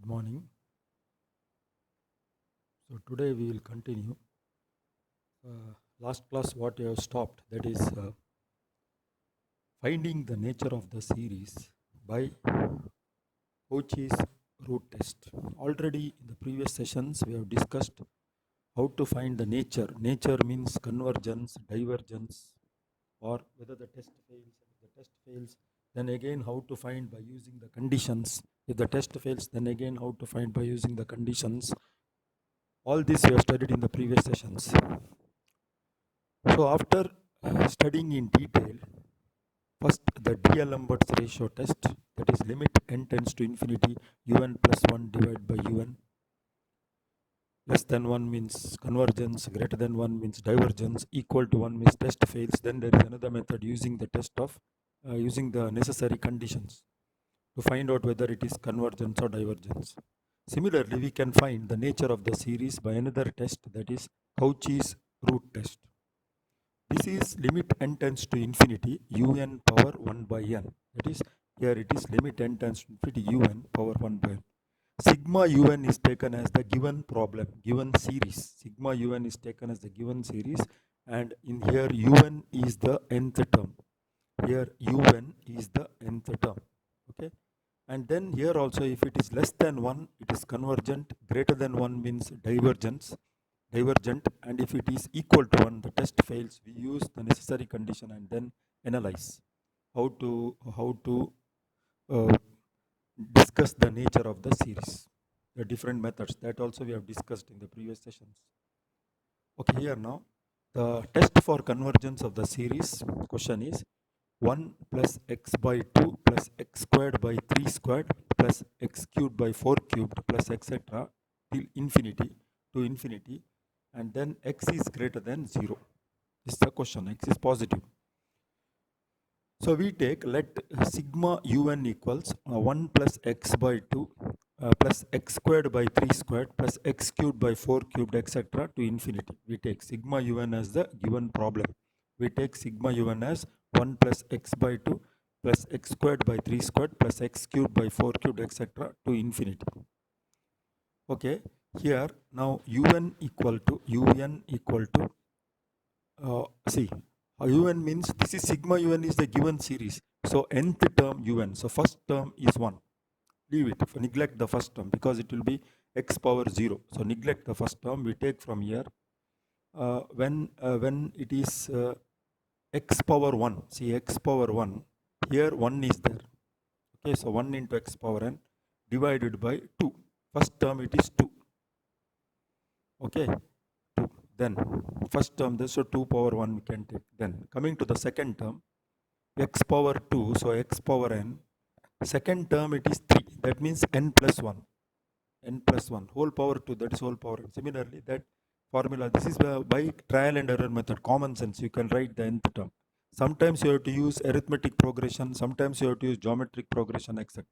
Morning. So today we will continue. Last class what you have stopped, that is finding the nature of the series by Cotys root test. Already in the previous sessions we have discussed how to find the nature. Nature means convergence, divergence, or whether the test fails. If the test fails, then again how to find by using the conditions. If the test fails, then again how to find by using the conditions. All this we have studied in the previous sessions. So after studying in detail, first the D'Alembert's ratio test, that is limit n tends to infinity un plus 1 divided by un. Less than 1 means convergence, greater than 1 means divergence, equal to 1 means test fails. Then there is another method using the test of using the necessary conditions to find out whether it is convergence or divergence. Similarly, we can find the nature of the series by another test, that is Cauchy's root test. This is limit n tends to infinity un power 1 by n. That is, here it is limit n tends to infinity un power 1 by n. Sigma un is taken as the given problem, given series. Sigma un is taken as the given series, and in here un is the nth term. Here un is the nth term. Okay, and then here also if it is less than 1, it is convergent. Greater than 1 means divergent, and if it is equal to 1, the test fails. We use the necessary condition and then analyze how to discuss the nature of the series, the different methods that also we have discussed in the previous sessions. Okay, here now the test for convergence of the series question is 1 plus x by 2 plus x squared by 3 squared plus x cubed by 4 cubed plus etc. till infinity to infinity, and then x is greater than 0. This is the question. X is positive. So we take, let sigma un equals 1 plus x by 2 plus x squared by 3 squared plus x cubed by 4 cubed etc. to infinity. We take sigma un as the given problem. We take sigma un as 1 plus x by 2 plus x squared by 3 squared plus x cubed by 4 cubed etc. to infinity. Okay, here now un equal to see, un means this is sigma un is the given series. So nth term un. So first term is 1. Leave it. Neglect the first term because it will be x power 0. So neglect the first term. We take from here when it is x power 1. See, x power 1. Here 1 is there. Okay, so 1 into x power n divided by 2. First term it is 2. Okay, 2. Then first term, this, so 2 power 1 we can take. Then coming to the second term, x power 2, so x power n. Second term it is 3. That means n plus 1. N plus 1 whole power 2, that is whole power n. Similarly, that formula, this is by trial and error method, common sense, you can write the nth term. Sometimes you have to use arithmetic progression, sometimes you have to use geometric progression, etc.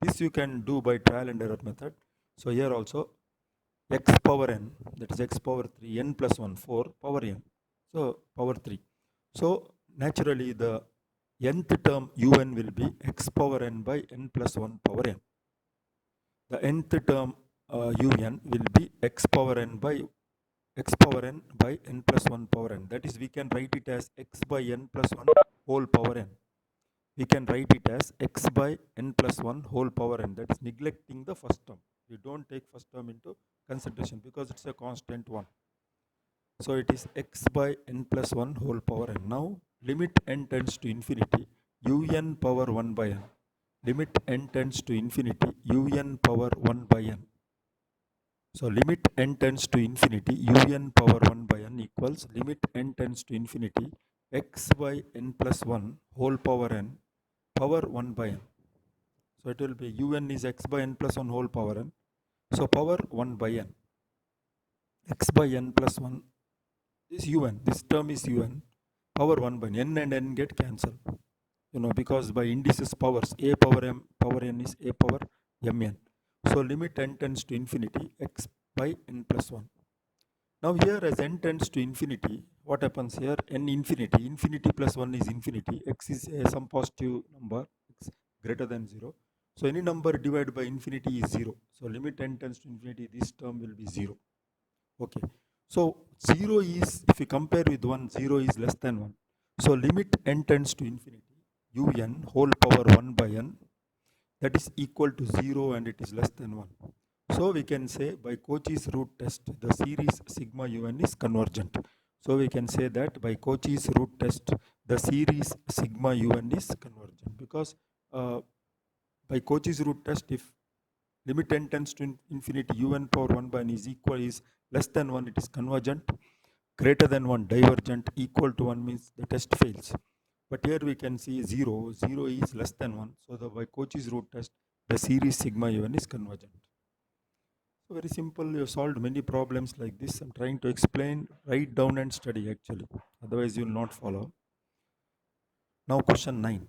This you can do by trial and error method. So here also x power n, that is x power 3, n plus 1, 4 power n, so power 3. So naturally the nth term un will be x power n by n plus 1 power n. The nth term un will be x power n by n plus 1 power n. That is, we can write it as x by n plus 1 whole power n. We can write it as x by n plus 1 whole power n. That is neglecting the first term. We don't take first term into consideration because it's a constant one. So it is x by n plus 1 whole power n. Now limit n tends to infinity un power 1 by n. Limit n tends to infinity un power 1 by n. So limit n tends to infinity un power 1 by n equals limit n tends to infinity x by n plus 1 whole power n power 1 by n. So it will be un is x by n plus 1 whole power n. So power 1 by n. X by n plus 1 is un. This term is un. Power 1 by n and n get cancelled. Because by indices powers, a power m power n is a power mn. So limit n tends to infinity x by n plus 1. Now here as n tends to infinity, what happens here? N infinity. Infinity plus 1 is infinity. X is some positive number, x greater than 0. So any number divided by infinity is 0. So limit n tends to infinity, this term will be 0. Okay. So 0 is, if you compare with 1, 0 is less than 1. So limit n tends to infinity, un whole power 1 by n, that is equal to 0 and it is less than 1. So we can say by Cauchy's root test, the series sigma un is convergent. So we can say that by Cauchy's root test, the series sigma un is convergent, because by Cauchy's root test, if limit n tends to infinity, un power 1 by n is less than 1, it is convergent, greater than 1 divergent, equal to 1 means the test fails. But here we can see 0, 0 is less than 1. So by Cauchy's root test, the series sigma un is convergent. So very simple, you have solved many problems like this. I'm trying to explain, write down and study actually. Otherwise you will not follow. Now question 9.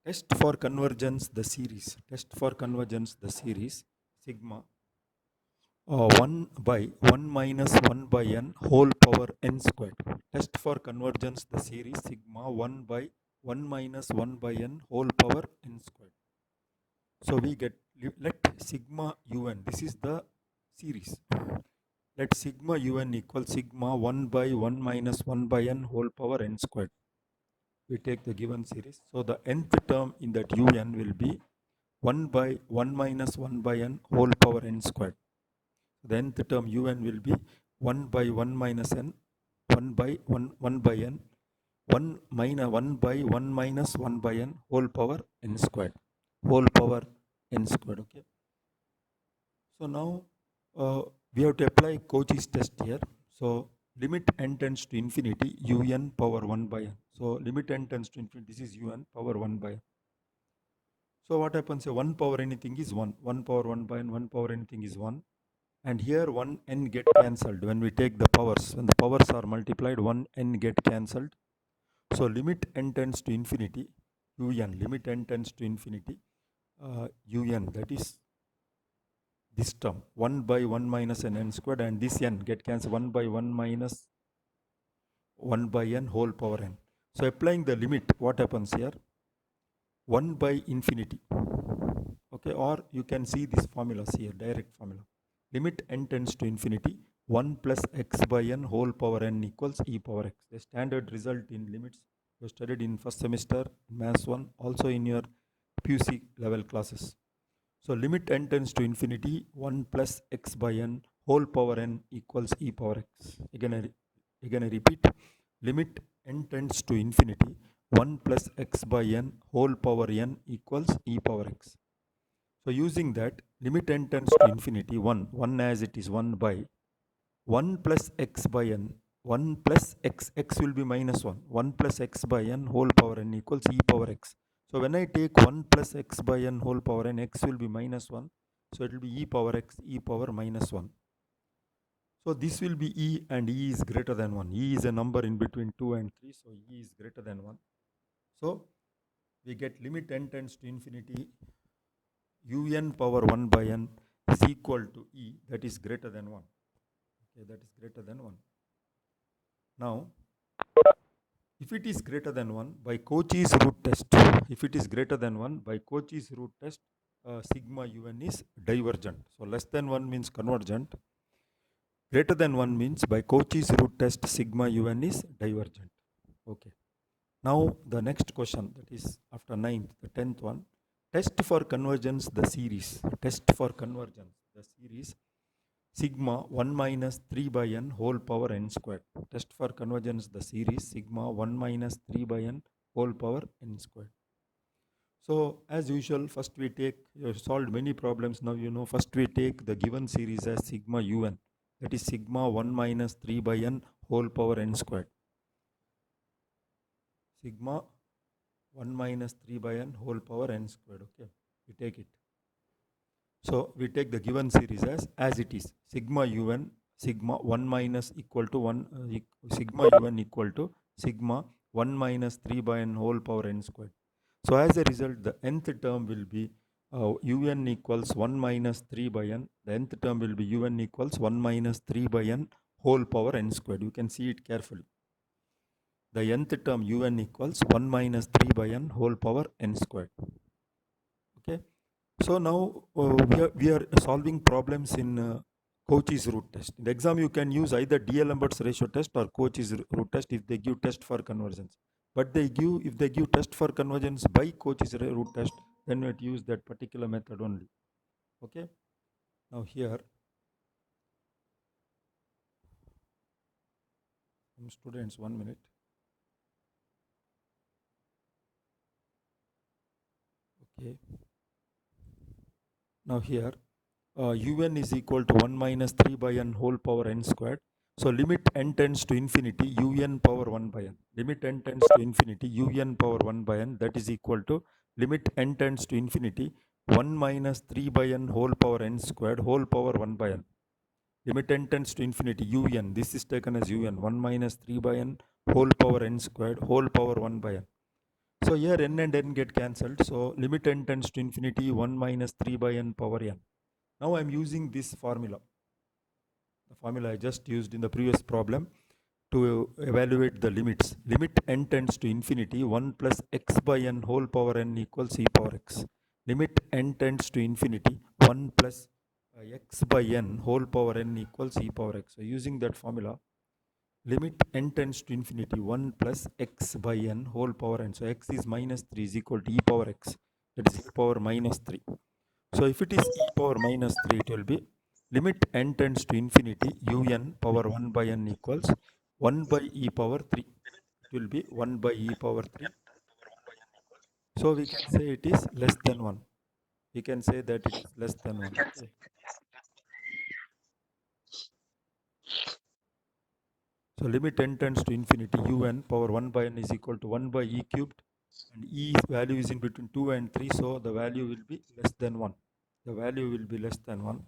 Test for convergence the series. Test for convergence the series sigma 1 by 1 minus 1 by n whole power n squared. Test for convergence the series sigma 1 by 1 minus 1 by n whole power n squared. So we get, let sigma un, this is the series. Let sigma un equal sigma 1 by 1 minus 1 by n whole power n squared. We take the given series. So the nth term in that un will be 1 by 1 minus 1 by n whole power n squared. The nth term un will be 1 by 1 minus n, 1 by 1 by n, 1 minus 1 by 1 minus 1 by n whole power n squared. Whole power n squared. Okay. So now we have to apply Cauchy's test here. So limit n tends to infinity, un power 1 by n. So limit n tends to infinity, this is un power 1 by n. So what happens? 1 power anything is 1. 1 power 1 by n, 1 power anything is 1. And here 1 n get cancelled when we take the powers. When the powers are multiplied, 1 n get cancelled. So limit n tends to infinity, un, limit n tends to infinity, un, that is this term 1 by 1 minus n squared, and this n get cancelled, 1 by 1 minus 1 by n whole power n. So applying the limit, what happens here? 1 by infinity. Okay, or you can see this formula here, direct formula. Limit n tends to infinity, 1 plus x by n whole power n equals e power x. The standard result in limits you studied in first semester, Maths 1, also in your PUC level classes. So limit n tends to infinity, 1 plus x by n whole power n equals e power x. Again I repeat, limit n tends to infinity, 1 plus x by n whole power n equals e power x. So using that, limit n tends to infinity, 1 as it is 1 by 1 plus x by n, 1 plus x, x will be minus 1, 1 plus x by n whole power n equals e power x. So when I take 1 plus x by n whole power n, x will be minus 1. So it will be e power x, e power minus 1. So this will be e, and e is greater than 1. E is a number in between 2 and 3. So e is greater than 1. So we get limit n tends to infinity, un power 1 by n is equal to e, that is greater than 1. Okay, that is greater than 1. Now, if it is greater than 1 by Cauchy's root test, if it is greater than 1 by Cauchy's root test, sigma un is divergent. So less than 1 means convergent. Greater than 1 means by Cauchy's root test, sigma un is divergent. Okay. Now the next question, that is after 9th, the 10th one. Test for convergence the series. Test for convergence the series sigma 1 minus 3 by n whole power n squared. Test for convergence the series sigma 1 minus 3 by n whole power n squared. So as usual, first we take, you have solved many problems now, you know, first we take the given series as sigma un, that is sigma 1 minus 3 by n whole power n squared. Sigma 1 minus 3 by n whole power n squared. Okay, we take it. So we take the given series as it is, sigma un, sigma 1 minus equal to 1, sigma un equal to sigma 1 minus 3 by n whole power n squared. So as a result, the nth term will be un equals 1 minus 3 by n. The nth term will be un equals 1 minus 3 by n whole power n squared. You can see it carefully. The nth term un equals 1 minus 3 by n whole power n squared. So now we are solving problems in Cotys root test. In the exam, you can use either D'Alembert's ratio test or Cotys root test if they give test for convergence. But if they give test for convergence by Cotys root test, then we use that particular method only. Okay. Now here, students, 1 minute. Okay. Now here, un is equal to 1 minus 3 by n whole power n squared. So limit n tends to infinity, un power 1 by n. Limit n tends to infinity, un power 1 by n, that is equal to limit n tends to infinity, 1 minus 3 by n whole power n squared whole power 1 by n. Limit n tends to infinity, un, this is taken as un, 1 minus 3 by n whole power n squared whole power 1 by n. So here n and n get cancelled. So limit n tends to infinity, 1 minus 3 by n power n. Now I am using this formula, the formula I just used in the previous problem to evaluate the limits. Limit n tends to infinity, 1 plus x by n whole power n equals e power x. Limit n tends to infinity, 1 plus x by n whole power n equals e power x. So using that formula, limit n tends to infinity, 1 plus x by n whole power n. So x is minus 3 is equal to e power x, that is e power minus 3. So if it is e power minus 3, it will be limit n tends to infinity, un power 1 by n equals 1 by e power 3. It will be 1 by e power 3. So we can say it is less than 1. We can say that it is less than 1. Okay. So limit n tends to infinity, un power 1 by n is equal to 1 by e cubed, and e value is in between 2 and 3, so the value will be less than 1. The value will be less than 1.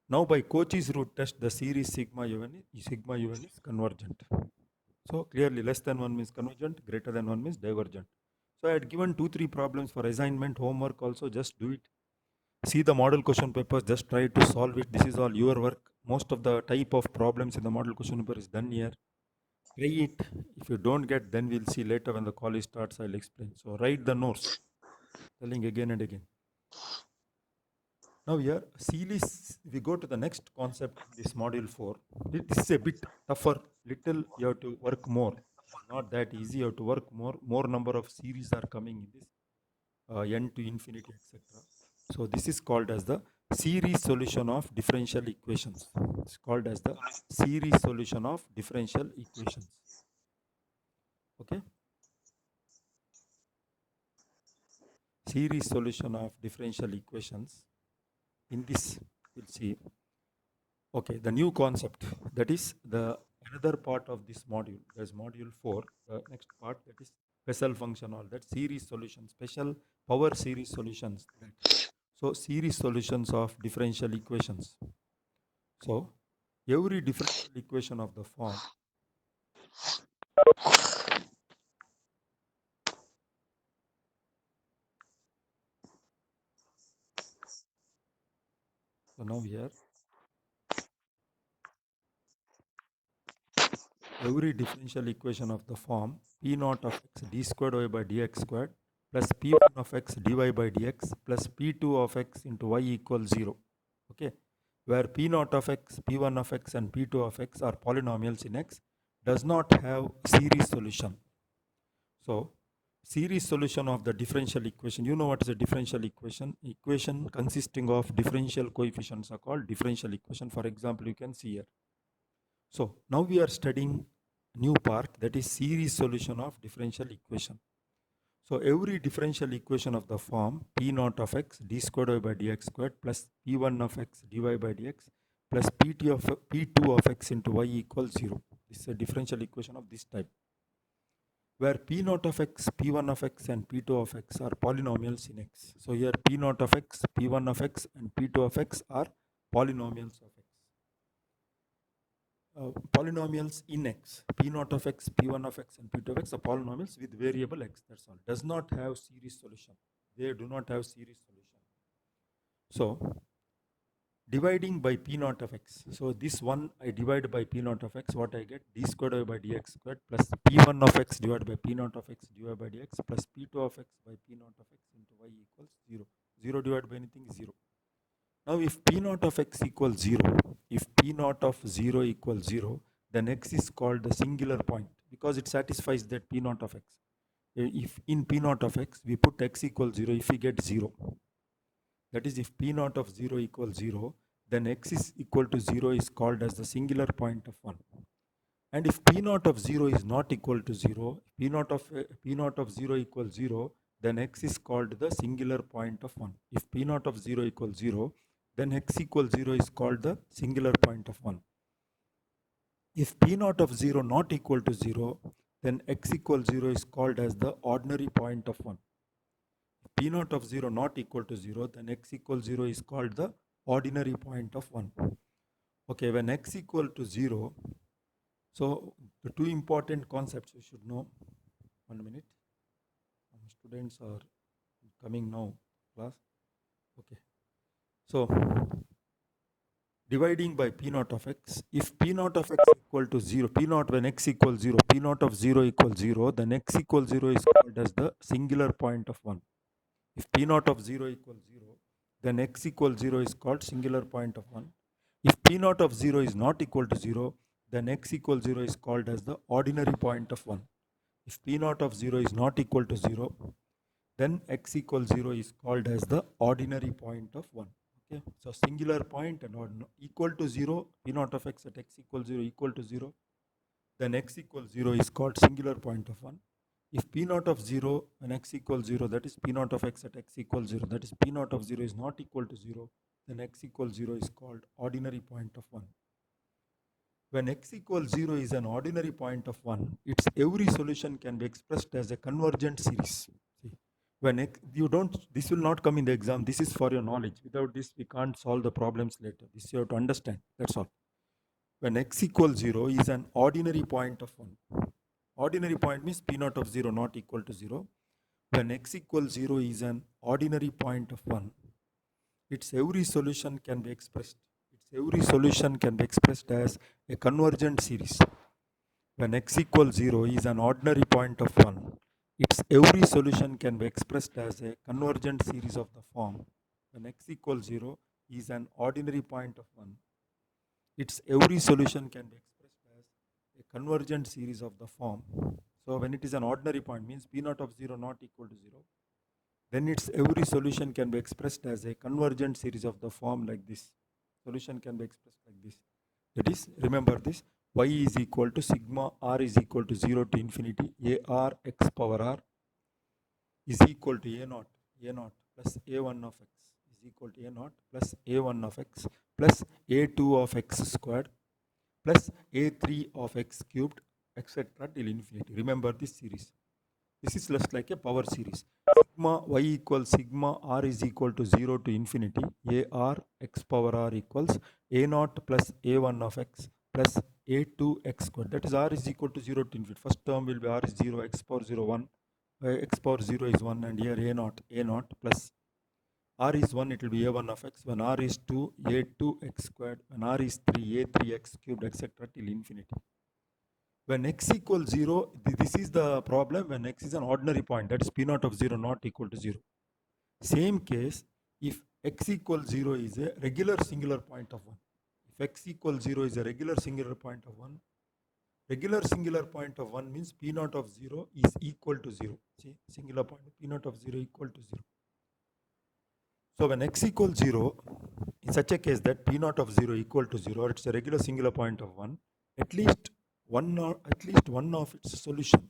Now by Cauchy's root test, the series sigma un is convergent. So clearly less than 1 means convergent, greater than 1 means divergent. So I had given 2-3 problems for assignment, homework also, just do it. See the model question papers, just try to solve it. This is all your work. Most of the type of problems in the model question paper is done here. Try it. If you don't get, then we'll see later when the college starts, I'll explain. So write the notes, telling again and again. Now here, series, we go to the next concept, this module 4. This is a bit tougher, little you have to work more. Not that easy, you have to work more number of series are coming in this, n to infinity, etc. So this is called as the series solution of differential equations. It's called as the series solution of differential equations. Okay? Series solution of differential equations. In this, we'll see. Okay, the new concept, that is the another part of this module. There's module 4, the next part, that is Bessel function, all that series solutions, special power series solutions. So series solutions of differential equations. So every differential equation of the form. So now here, every differential equation of the form p naught of x d squared y by dx squared plus p1 of x dy by dx plus p2 of x into y equals 0. Okay, where p naught of x, p1 of x and p2 of x are polynomials in x, does not have series solution. So series solution of the differential equation, you know what is a differential equation? Equation consisting of differential coefficients are called differential equation. For example, you can see here. So now we are studying new part, that is series solution of differential equation. So every differential equation of the form p naught of x d squared y by dx squared plus p1 of x dy by dx plus p2 of x into y equals 0. This is a differential equation of this type, where p naught of x, p1 of x and p2 of x are polynomials in x. So here p naught of x, p1 of x and p2 of x are polynomials of x. Polynomials in x, p naught of x, p1 of x and p2 of x are polynomials with variable x, that's all. Does not have series solution. They do not have series solution. So dividing by p naught of x. So this one I divide by p naught of x, what I get? D squared by dx squared plus p1 of x divided by p naught of x divided by dx plus p2 of x by p naught of x into y equals 0. 0 divided by anything is 0. Now if p naught of x equals 0, if p naught of 0 equals 0, then x is called the singular point because it satisfies that p naught of x. If in p naught of x we put x equals 0, if we get 0, that is if p naught of 0 equals 0, then x is equal to 0 is called as the singular point of 1. And if p naught of 0 is not equal to 0, p naught of 0 equals 0, then x is called the singular point of 1. If p naught of 0 equals 0, then x equals 0 is called the singular point of 1. If p naught of 0 not equal to 0, then x equals 0 is called as the ordinary point of 1. If p naught of 0 not equal to 0, then x equals 0 is called the ordinary point of 1. Okay, when x equal to 0, so the two important concepts you should know. 1 minute. Students are coming now, class. Okay. So dividing by p naught of x. If p naught of x equal to 0, p naught when x equals 0, p naught of 0 equals 0, then x equals 0 is called as the singular point of 1. If p naught of 0 equals 0, then x equals 0 is called singular point of 1. If p naught of 0 is not equal to 0, then x equals 0 is called as the ordinary point of 1. If p naught of 0 is not equal to 0, then x equals 0 is called as the ordinary point of 1. Okay, so singular point and equal to 0, p naught of x at x equals 0 equal to 0, then x equals 0 is called singular point of 1. If p naught of 0 when x equals 0, that is p naught of x at x equals 0, that is p naught of 0 is not equal to 0, then x equals 0 is called ordinary point of 1. When x equals 0 is an ordinary point of 1, its every solution can be expressed as a convergent series. See, when this will not come in the exam, this is for your knowledge. Without this, we can't solve the problems later. This you have to understand, that's all. When x equals 0 is an ordinary point of 1. Ordinary point means p naught of 0 not equal to 0. When x equals 0 is an ordinary point of 1, its every solution can be expressed. Every solution can be expressed as a convergent series. When x equals 0 is an ordinary point of 1, its every solution can be expressed as a convergent series of the form. When x equals 0 is an ordinary point of 1, its every solution can be expressed as a convergent series of the form. So when it is an ordinary point, means p naught of 0 not equal to 0, then its every solution can be expressed as a convergent series of the form like this. Solution can be expressed like this. That is, remember this, y is equal to sigma r is equal to 0 to infinity a r x power r is equal to a naught plus a1 of x is equal to a naught plus a1 of x plus a2 of x squared plus a3 of x cubed, etc. till infinity. Remember this series. This is just like a power series. Sigma y equals sigma r is equal to 0 to infinity a r x power r equals a naught plus a1 of x plus a2 x squared. That is r is equal to 0 to infinity. First term will be r is 0, x power 0 1, x power 0 is 1, and here a naught plus r is 1, it will be a1 of x. When r is 2, a2 x squared. When r is 3, a3 x cubed, etc. till infinity. When x equals 0, this is the problem when x is an ordinary point, that is p naught of 0 not equal to 0. Same case, if x equals 0 is a regular singular point of 1. If x equals 0 is a regular singular point of 1, regular singular point of 1 means p naught of 0 is equal to 0. See, singular point, p naught of 0 equal to 0. So when x equals 0, in such a case that p naught of 0 equal to 0, or it's a regular singular point of 1, at least one of its solution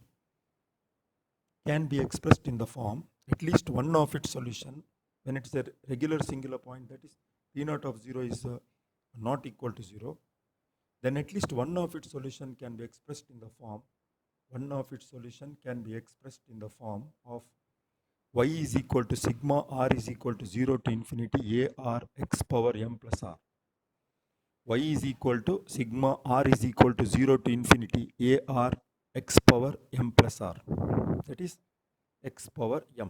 can be expressed in the form, at least one of its solution, when it's a regular singular point, that is p naught of 0 is not equal to 0, then at least one of its solution can be expressed in the form, of y is equal to sigma r is equal to 0 to infinity a r x power m plus r. Y is equal to sigma r is equal to 0 to infinity a r x power m plus r. That is x power m.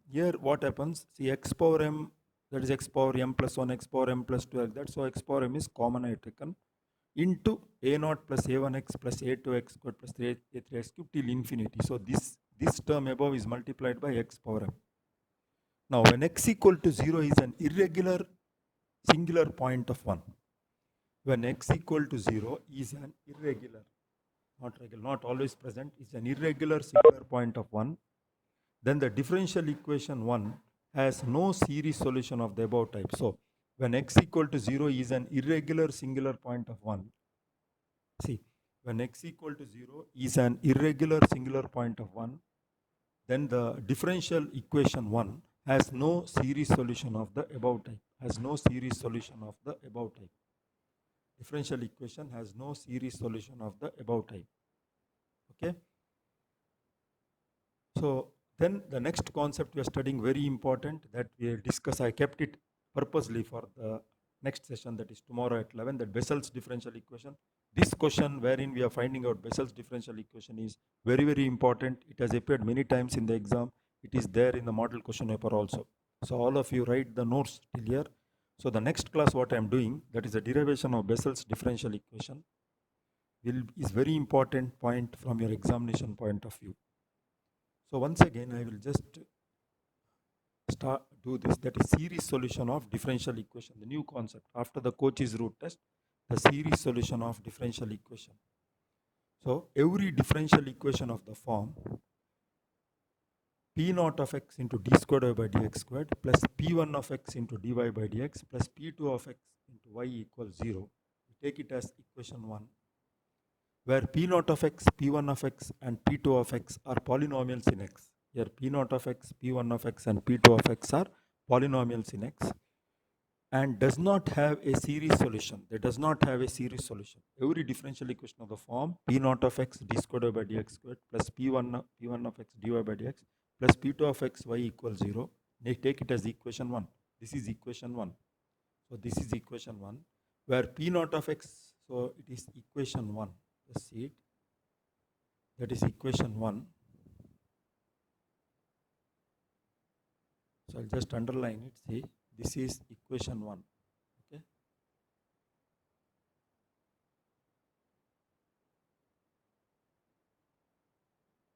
Here what happens? See, x power m that is x power m plus 1, x power m plus 2 like that. So x power m is common I have taken into a0 plus a1x plus a2x squared plus a3x cubed till infinity. So this term above is multiplied by x power m. Now when x equal to 0 is an irregular singular point of 1. When x equal to 0 is an irregular, not always present, is an irregular singular point of 1, then the differential equation 1 has no series solution of the above type. So when x equal to 0 is an irregular singular point of 1, see, when x equal to 0 is an irregular singular point of 1, then the differential equation 1 has no series solution of the above type. Has no series solution of the above type. Differential equation has no series solution of the above type. Okay. So then the next concept we are studying, very important, that we discuss. I kept it purposely for the next session, that is tomorrow at 11, that Bessel's differential equation. This question wherein we are finding out Bessel's differential equation is very, very important. It has appeared many times in the exam. It is there in the model question paper also. So all of you write the notes till here. So the next class what I am doing, that is the derivation of Bessel's differential equation, is very important point from your examination point of view. So once again I will just do this, that is series solution of differential equation, the new concept after the Cotys root test, the series solution of differential equation. So every differential equation of the form p naught of x into d squared by dx squared plus p1 of x into dy by dx plus p2 of x into y equals 0, we take it as equation 1, where p naught of x, p1 of x and p2 of x are polynomials in x. Here p naught of x, p1 of x and p2 of x are polynomials in x and does not have a series solution. They does not have a series solution. Every differential equation of the form p naught of x d squared by dx squared plus p1 of x dy by dx plus p2 of x y equals 0. They take it as equation 1. This is equation 1. So this is equation 1, where p naught of x, so it is equation 1. Just see it. That is equation 1. So I'll just underline it. See, this is equation 1. Okay.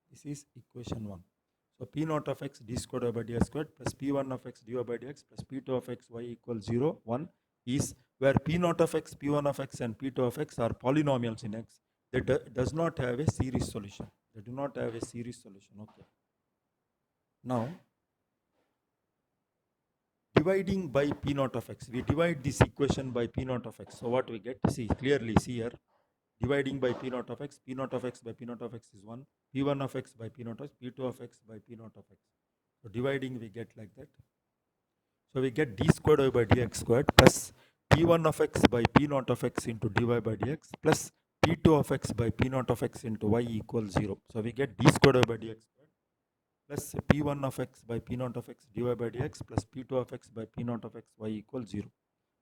This is equation 1. So p naught of x d squared by dx squared plus p1 of x dy by dx plus p2 of x y equals 0, 1 is where p naught of x, p1 of x and p2 of x are polynomials in x. They does not have a series solution. They do not have a series solution. Okay. Now, dividing by p naught of x, we divide this equation by p naught of x. So what we get? See, clearly see here. Dividing by p naught of x by p naught of x is 1, p1 of x by p naught of x, p2 of x by p naught of x. So dividing we get like that. So we get d squared by dx squared plus p1 of x by p naught of x into dy by dx plus p2 of x by p naught of x into y equals 0. So we get d squared by dx squared plus p1 of x by p naught of x dy by dx plus p2 of x by p naught of x y equals 0.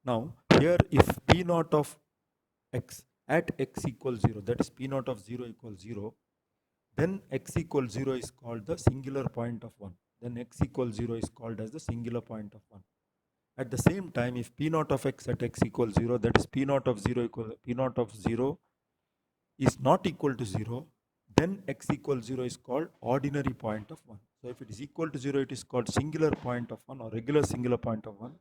Now here if p naught of x at x equals 0, that is p naught of 0 equals 0, then x equals 0 is called the singular point of 1. Then x equals 0 is called as the singular point of 1. At the same time, if p naught of x at x equals 0, that is p naught of 0 is not equal to 0, then x equals 0 is called ordinary point of 1. So if it is equal to 0, it is called singular point of 1 or regular singular point of 1.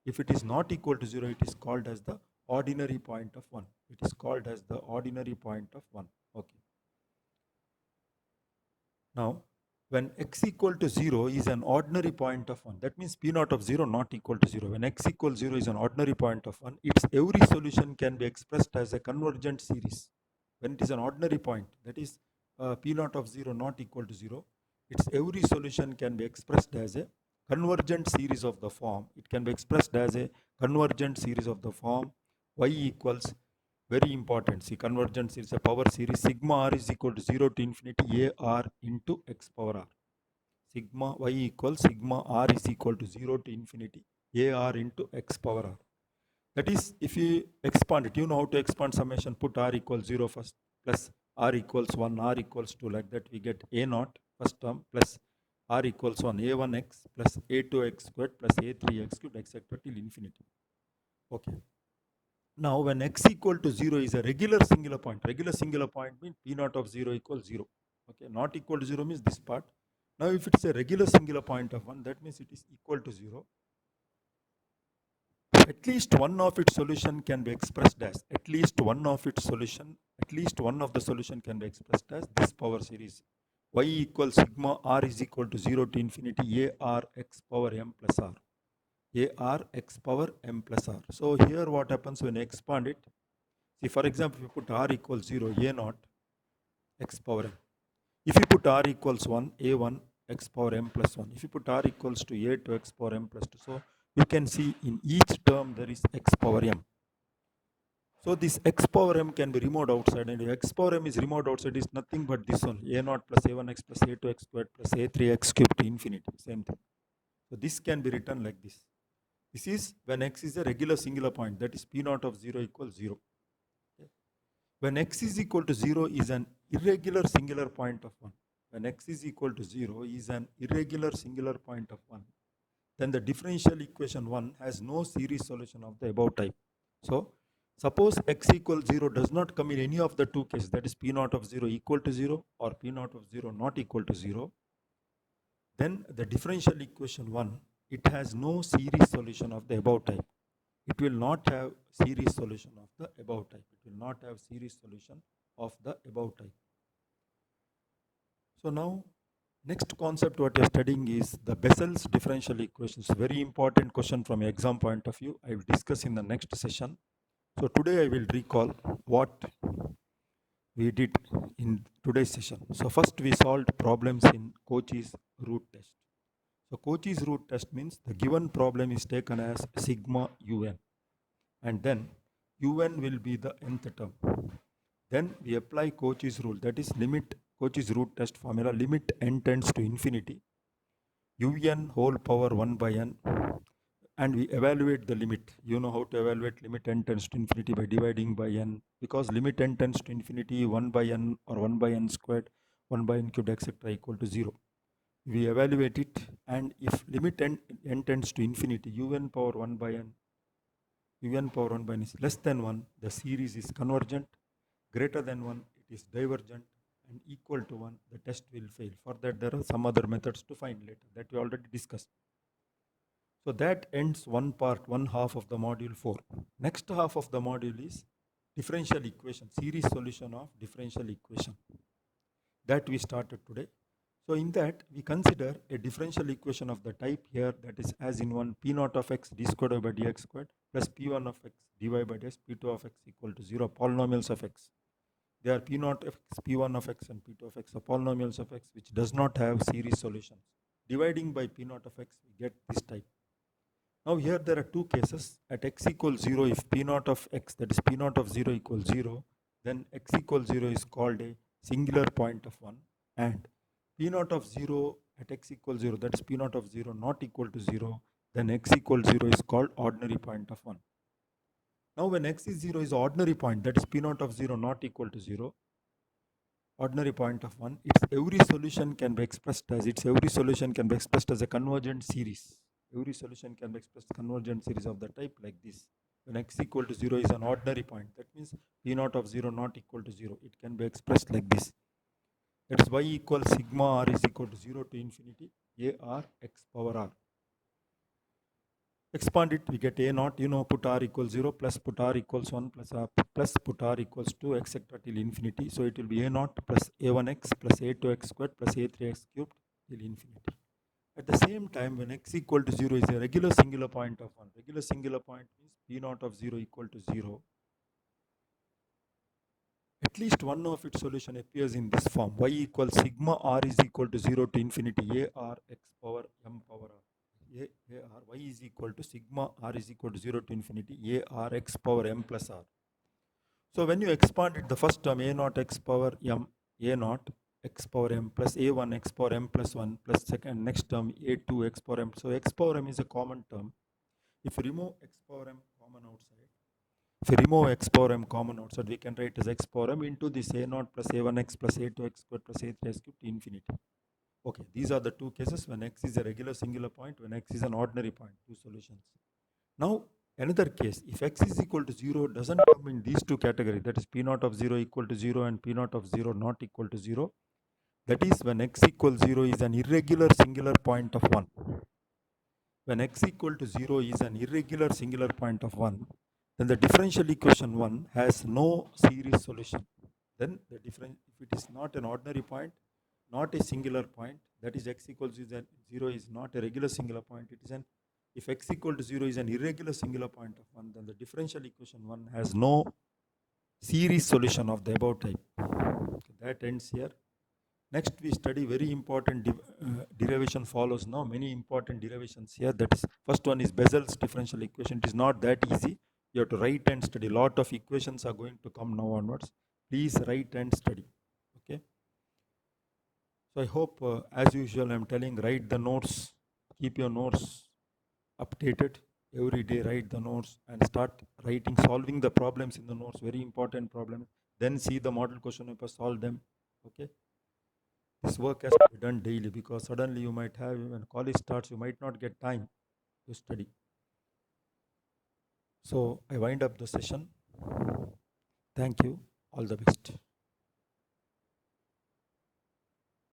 If it is not equal to 0, it is called as the ordinary point of 1. It is called as the ordinary point of 1. Okay. Now, when x equal to 0 is an ordinary point of 1, that means p naught of 0 not equal to 0. When x equals 0 is an ordinary point of 1, its every solution can be expressed as a convergent series. When it is an ordinary point, that is p naught of 0 not equal to 0, its every solution can be expressed as a convergent series of the form. It can be expressed as a convergent series of the form y equals, very important, see, convergence is a power series, sigma r is equal to 0 to infinity a r into x power r. Sigma y equals sigma r is equal to 0 to infinity a r into x power r. That is, if you expand it, you know how to expand summation, put r equals 0 first, plus r equals 1, r equals 2, like that we get a naught first term plus r equals 1, a1x plus a2x squared plus a3x cubed, etc. till infinity. Okay. Now, when x equal to 0 is a regular singular point means p naught of 0 equals 0. Okay, not equal to 0 means this part. Now, if it's a regular singular point of 1, that means it is equal to 0. At least one of its solution can be expressed as, at least one of the solution can be expressed as this power series. Y equals sigma r is equal to 0 to infinity a r x power m plus r. A r x power m plus r. So here what happens when I expand it? See, for example, if you put r equals 0, a naught x power m. If you put r equals 1, a1 x power m plus 1. If you put r equals to a2 x power m plus 2. So you can see in each term there is x power m. So this x power m can be removed outside, and x power m is removed outside is nothing but this one, a naught plus a1x plus a2x squared plus a3x cubed to infinity, same thing. So this can be written like this. This is when x is a regular singular point, that is p naught of 0 equals 0. Okay. When x is equal to 0 is an irregular singular point of 1. When x is equal to 0 is an irregular singular point of 1. Then the differential equation 1 has no series solution of the above type. So, suppose x equals 0 does not come in any of the two cases, that is p naught of 0 equal to 0 or p naught of 0 not equal to 0, then the differential equation 1, it has no series solution of the above type. It will not have series solution of the above type. It will not have series solution of the above type. So now, next concept what you are studying is the Bessel's differential equations. Very important question from exam point of view. I will discuss in the next session. So today I will recall what we did in today's session. So first we solved problems in Cotys root test. So Cotys root test means the given problem is taken as sigma un, and then un will be the nth term. Then we apply Cauchy's rule, that is limit Cauchy's root test formula, limit n tends to infinity, un whole power 1 by n, and we evaluate the limit. You know how to evaluate limit n tends to infinity by dividing by n, because limit n tends to infinity 1 by n or 1 by n squared, 1 by n cubed, etc. equal to 0. We evaluate it, and if limit n tends to infinity, un power 1 by n is less than 1, the series is convergent. Greater than 1, it is divergent, and equal to 1, the test will fail. For that, there are some other methods to find later that we already discussed. So that ends one half of the module 4. Next half of the module is differential equation, series solution of differential equation. That we started today. So in that, we consider a differential equation of the type here, that is as in one, p naught of x d squared by dx squared plus p1 of x dy by dx, p2 of x equal to 0, polynomials of x. They are p naught of x, p1 of x and p2 of x are polynomials of x which does not have series solutions. Dividing by p naught of x, we get this type. Now here there are two cases. At x equals 0, if p naught of x, that is p naught of 0 equals 0, then x equals 0 is called a singular point of 1, and p naught of 0 at x equals 0, that is p naught of 0 not equal to 0, then x equals 0 is called ordinary point of 1. Now when x is 0 is ordinary point, that is p naught of 0 not equal to 0, ordinary point of 1, its every solution can be expressed as a convergent series. Every solution can be expressed as a convergent series of the type like this. When x equal to 0 is an ordinary point, that means p naught of 0 not equal to 0. It can be expressed like this. That is y equals sigma r is equal to 0 to infinity a r x power r. Expand it, we get a naught, put r equals 0 plus put r equals 1 plus put r equals 2, etc. till infinity. So it will be a naught plus a1x plus a2x squared plus a3x cubed till infinity. At the same time, when x equal to 0 is a regular singular point of 1. Regular singular point means p naught of 0 equal to 0. At least one of its solution appears in this form. Y equals sigma r is equal to 0 to infinity a r x power m power r. Y is equal to sigma r is equal to 0 to infinity a r x power m plus r. So when you expand it, the first term a naught x power m, a naught x power m plus a1 x power m plus 1 plus second next term a2 x power m. So x power m is a common term. If you remove x power m common outside, we can write as x power m into this a naught plus a1x plus a2x squared plus a3x cubed to infinity. Okay, these are the two cases when x is a regular singular point, when x is an ordinary point, two solutions. Now, another case, if x is equal to 0 doesn't come in these two categories, that is p naught of 0 equal to 0 and p naught of 0 not equal to 0, that is when x equals 0 is an irregular singular point of 1. When x equal to 0 is an irregular singular point of 1, then the differential equation 1 has no series solution. Then the difference, if it is not an ordinary point, not a singular point, that is x equals 0 is not a regular singular point, it is an, if x equal to 0 is an irregular singular point of 1, then the differential equation 1 has no series solution of the above type. Okay, that ends here. Next we study very important derivation follows now, many important derivations here. That is, first one is Bessel's differential equation. It is not that easy. You have to write and study. Lot of equations are going to come now onwards. Please write and study. Okay. So I hope, as usual, I'm telling, write the notes. Keep your notes updated every day. Write the notes and start writing, solving the problems in the notes. Very important problems. Then see the model question paper, solve them. Okay. This work has to be done daily, because suddenly you might have, when college starts, you might not get time to study. So I wind up the session. Thank you. All the best.